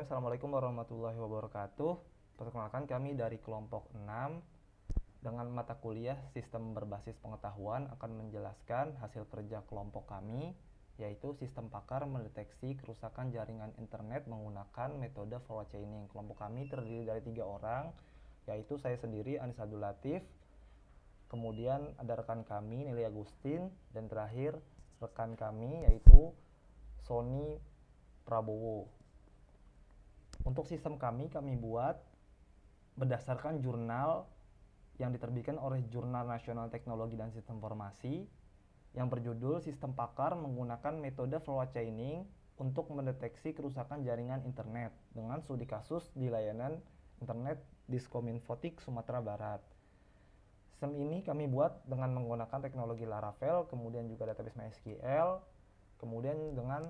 Assalamualaikum warahmatullahi wabarakatuh. Perkenalkan kami dari kelompok 6 dengan mata kuliah Sistem Berbasis Pengetahuan akan menjelaskan hasil kerja kelompok kami, yaitu sistem pakar mendeteksi kerusakan jaringan internet menggunakan metode forward chaining. Kelompok kami terdiri dari 3 orang, yaitu saya sendiri, Anis Abdul Latif, kemudian ada rekan kami, Nelly Agustin, dan terakhir rekan kami yaitu Sony Prabowo. Untuk sistem kami buat berdasarkan jurnal yang diterbitkan oleh Jurnal Nasional Teknologi dan Sistem Informasi yang berjudul Sistem Pakar menggunakan metode forward chaining untuk mendeteksi kerusakan jaringan internet dengan studi kasus di layanan internet Diskominfotik Sumatera Barat. Sistem ini kami buat dengan menggunakan teknologi Laravel, kemudian juga database MySQL, kemudian dengan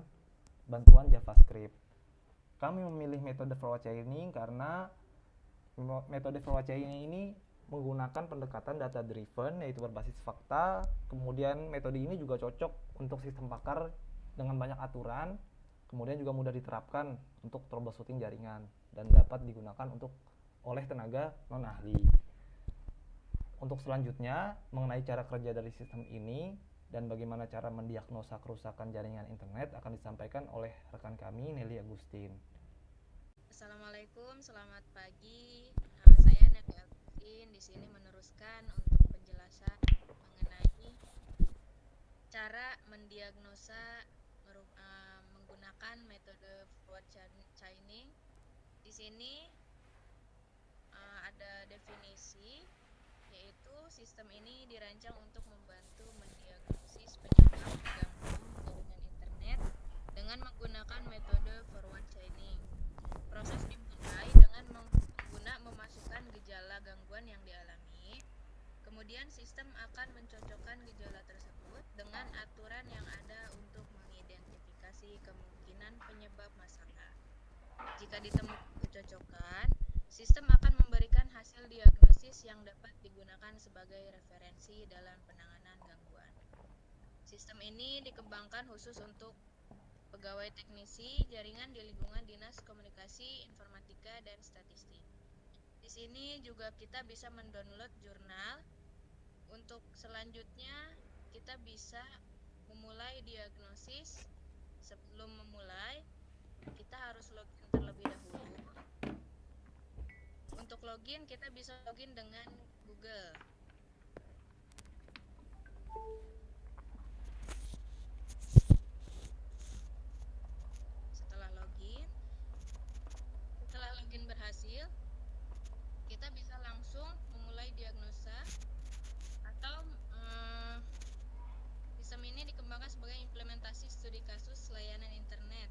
bantuan JavaScript. Kami memilih metode forward chaining karena metode forward chaining ini menggunakan pendekatan data driven, yaitu berbasis fakta. Kemudian metode ini juga cocok untuk sistem pakar dengan banyak aturan, kemudian juga mudah diterapkan untuk troubleshooting jaringan dan dapat digunakan oleh tenaga non ahli. Untuk selanjutnya mengenai cara kerja dari sistem ini dan bagaimana cara mendiagnosa kerusakan jaringan internet akan disampaikan oleh rekan kami, Nelly Agustin. Assalamualaikum, selamat pagi. Saya Nelly Agustin di sini meneruskan untuk penjelasan mengenai cara mendiagnosa menggunakan metode forward chaining. Di sini ada definisi, yaitu sistem ini dirancang untuk membantu mendiagnosis penyebab gangguan jaringan internet dengan menggunakan metode forward chaining. Proses dimulai dengan memasukkan gejala gangguan yang dialami. Kemudian sistem akan mencocokkan gejala tersebut dengan aturan yang ada untuk mengidentifikasi kemungkinan penyebab masalah. Jika ditemukan kecocokan, sistem akan memberikan hasil diagnosis yang dapat digunakan sebagai referensi dalam penanganan gangguan. Sistem ini dikembangkan khusus untuk pegawai teknisi jaringan di lingkungan Dinas Komunikasi, Informatika, dan Statistik. Di sini juga kita bisa mendownload jurnal. Untuk selanjutnya kita bisa memulai diagnosis. Sebelum memulai, kita harus login terlebih dahulu. Untuk login, kita bisa login dengan Google. Setelah login berhasil, kita bisa langsung memulai diagnosa atau sistem ini dikembangkan sebagai implementasi studi kasus layanan internet,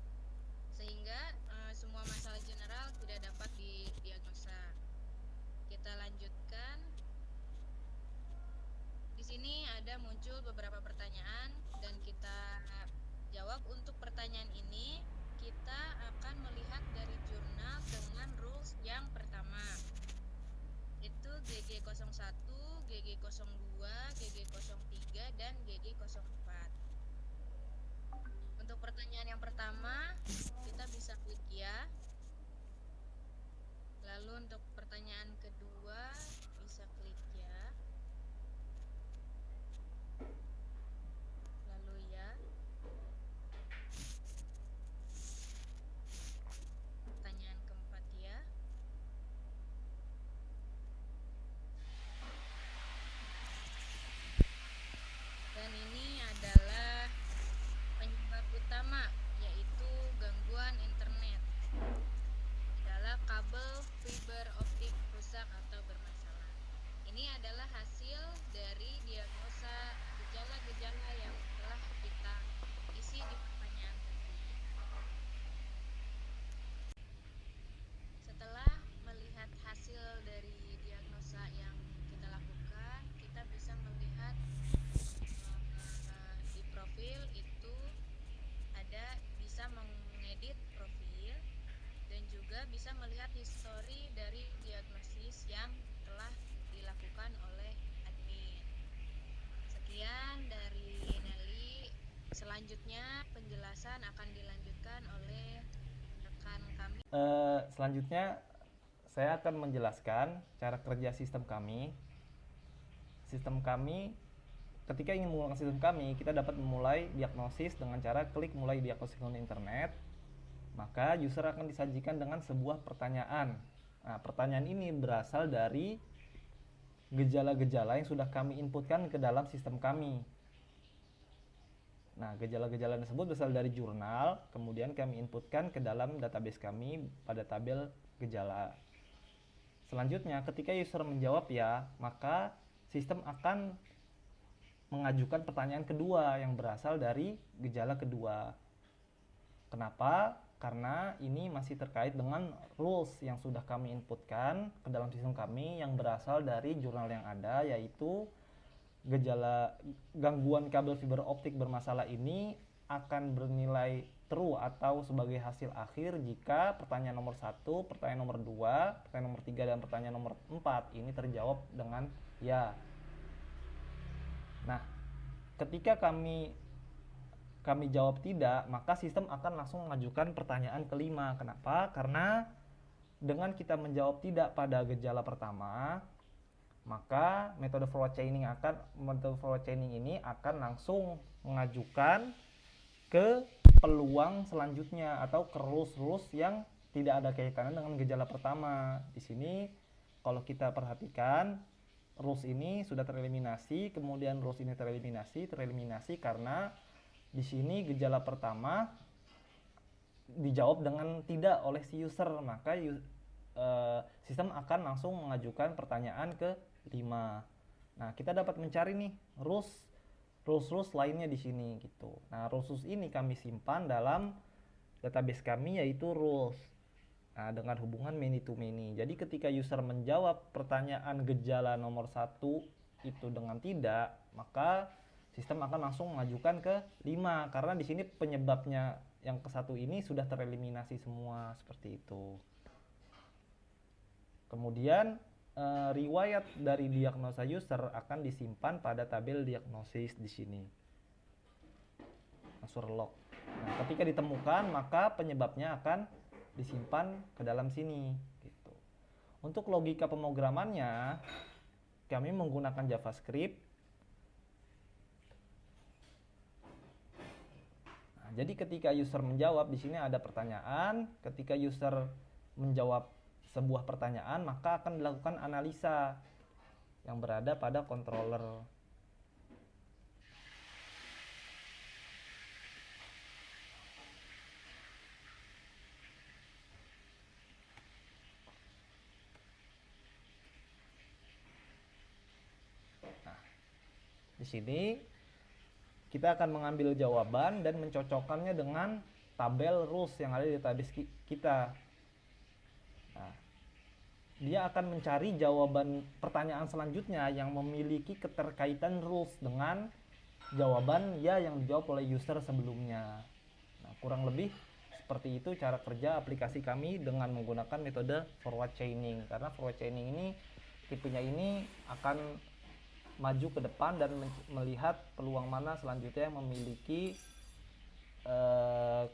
sehingga semua masalah general tidak dapat didiagnosa. Kita lanjutkan. Di sini ada muncul beberapa pertanyaan dan kita jawab. Untuk pertanyaan ini kita akan melihat dari jurnal dengan rules yang pertama, itu GG01, GG02, GG03, dan GG04. Untuk pertanyaan yang pertama, kita bisa klik ya. Lalu untuk pertanyaan kedua, bisa klik ya. Lalu ya. Pertanyaan keempat ya. Dan ini adalah penyebab utama, yaitu gangguan internet. Adalah kabel fiber optik rusak atau bermasalah. Ini adalah hasil dari diagnosa gejala-gejala yang telah kita isi di pertanyaan tadi. Setelah melihat hasil dari diagnosa yang kita lakukan, kita bisa melihat di profil itu bisa mengedit profil dan juga bisa melihat histori dari diagnosis yang telah dilakukan oleh admin. Sekian dari Nelly. Selanjutnya penjelasan akan dilanjutkan oleh rekan rekan kami. Selanjutnya saya akan menjelaskan cara kerja sistem kami. Sistem kami, ketika ingin menggunakan sistem kami, kita dapat memulai diagnosis dengan cara klik mulai diagnosis dengan internet. Maka user akan disajikan dengan sebuah pertanyaan. Nah, pertanyaan ini berasal dari gejala-gejala yang sudah kami inputkan ke dalam sistem kami. Nah, gejala-gejala tersebut berasal dari jurnal, kemudian kami inputkan ke dalam database kami pada tabel gejala. Selanjutnya, ketika user menjawab ya, maka sistem akan mengajukan pertanyaan kedua yang berasal dari gejala kedua. Kenapa? Karena ini masih terkait dengan rules yang sudah kami inputkan ke dalam sistem kami yang berasal dari jurnal yang ada, yaitu gejala gangguan kabel fiber optik bermasalah ini akan bernilai true atau sebagai hasil akhir jika pertanyaan nomor 1, pertanyaan nomor 2, pertanyaan nomor 3, dan pertanyaan nomor 4 ini terjawab dengan ya. Nah, ketika kami jawab tidak, maka sistem akan langsung mengajukan pertanyaan kelima. Kenapa? Karena dengan kita menjawab tidak pada gejala pertama, maka metode forward chaining ini akan langsung mengajukan ke peluang selanjutnya atau ke rules yang tidak ada kaitannya dengan gejala pertama. Di sini kalau kita perhatikan, rules ini sudah tereliminasi, kemudian rules ini tereliminasi karena di sini gejala pertama dijawab dengan tidak oleh si user, maka sistem akan langsung mengajukan pertanyaan ke 5. Nah, kita dapat mencari nih rules lainnya di sini gitu. Nah, rules ini kami simpan dalam database kami, yaitu rules. Nah, dengan hubungan many to many. Jadi ketika user menjawab pertanyaan gejala nomor 1 itu dengan tidak, maka sistem akan langsung mengajukan ke 5 karena di sini penyebabnya yang ke 1 ini sudah tereliminasi semua, seperti itu. Kemudian riwayat dari diagnosa user akan disimpan pada tabel diagnosis di sini. User log. Nah, ketika ditemukan maka penyebabnya akan disimpan ke dalam sini gitu. Untuk logika pemrogramannya kami menggunakan JavaScript. Jadi ketika user menjawab, di sini ada pertanyaan. Ketika user menjawab sebuah pertanyaan, maka akan dilakukan analisa yang berada pada controller. Nah, di sini kita akan mengambil jawaban dan mencocokkannya dengan tabel rules yang ada di database kita. Nah, dia akan mencari jawaban pertanyaan selanjutnya yang memiliki keterkaitan rules dengan jawaban ya yang dijawab oleh user sebelumnya. Nah, kurang lebih seperti itu cara kerja aplikasi kami dengan menggunakan metode forward chaining. Karena forward chaining ini tipenya ini akan maju ke depan dan melihat peluang mana selanjutnya yang memiliki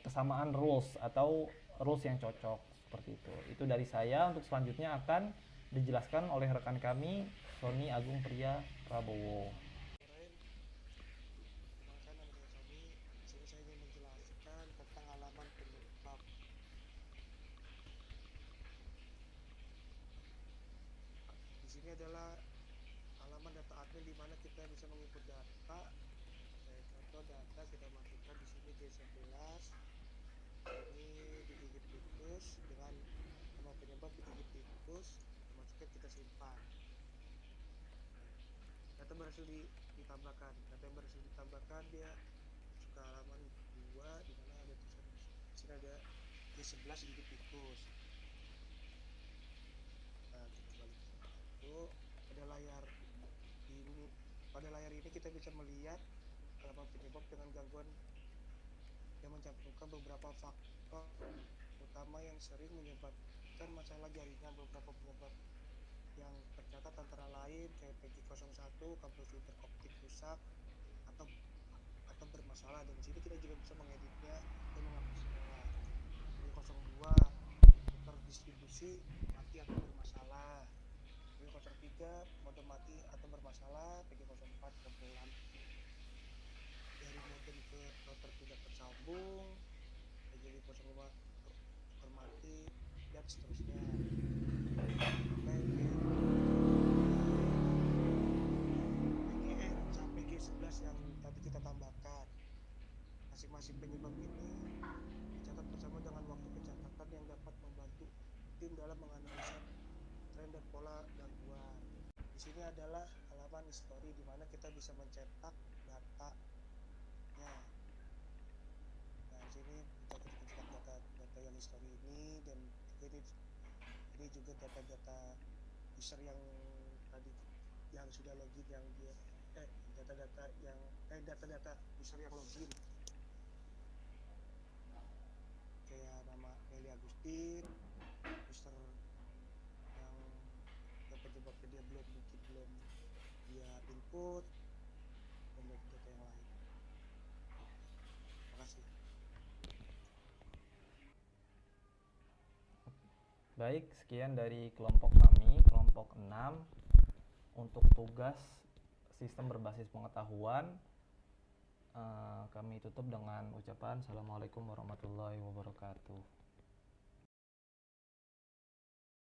kesamaan rules atau rules yang cocok, seperti itu. Itu dari saya. Untuk selanjutnya akan dijelaskan oleh rekan kami Sony Agung Priya Prabowo. Saya ingin menjelaskan tentang halaman penyebab. Di sini adalah halaman data admin di mana kita bisa menginput data. Contoh data kita masukkan di sini D11. Ini digigit tikus dengan nama penyebab digigit tikus, masukkan, kita simpan. Data berhasil ditambahkan. Data yang berhasil ditambahkan dia ke halaman 2 di mana ada tulisan di sini ada D11 digigit tikus. Nah, kita balik itu pada layar ini kita bisa melihat halaman penyebab dengan gangguan yang mencantumkan beberapa faktor utama yang sering menyebabkan masalah jaringan. Beberapa penyebab yang tercatat antara lain kayak PG01, kabel fiber optik rusak atau bermasalah, dan di sini kita juga bisa mengeditnya dan menghapusnya. PG02 PG03 mode mati atau bermasalah, PG04 kebetulan dari modem ke router tidak tersambung, PG05 mati, dan seterusnya. PGN sampai PG11 yang tadi kita tambahkan. Masing-masing penyebab ini dicatat bersama dengan waktu pencatatan yang dapat membantu tim dalam menganalisa tren dan pola gangguan. Di sini adalah halaman history di mana kita bisa mencetak datanya. Nah, di sini kita cetak data yang history ini, dan ini juga data-data user yang tadi yang sudah login, yang dia data-data user yang login, kayak nama Meli Agustin, user yang penyebabnya dia belum dia input, dan data yang lain. Terima kasih. Baik, sekian dari kelompok kami, kelompok 6. Untuk tugas sistem berbasis pengetahuan, kami tutup dengan ucapan Assalamualaikum warahmatullahi wabarakatuh.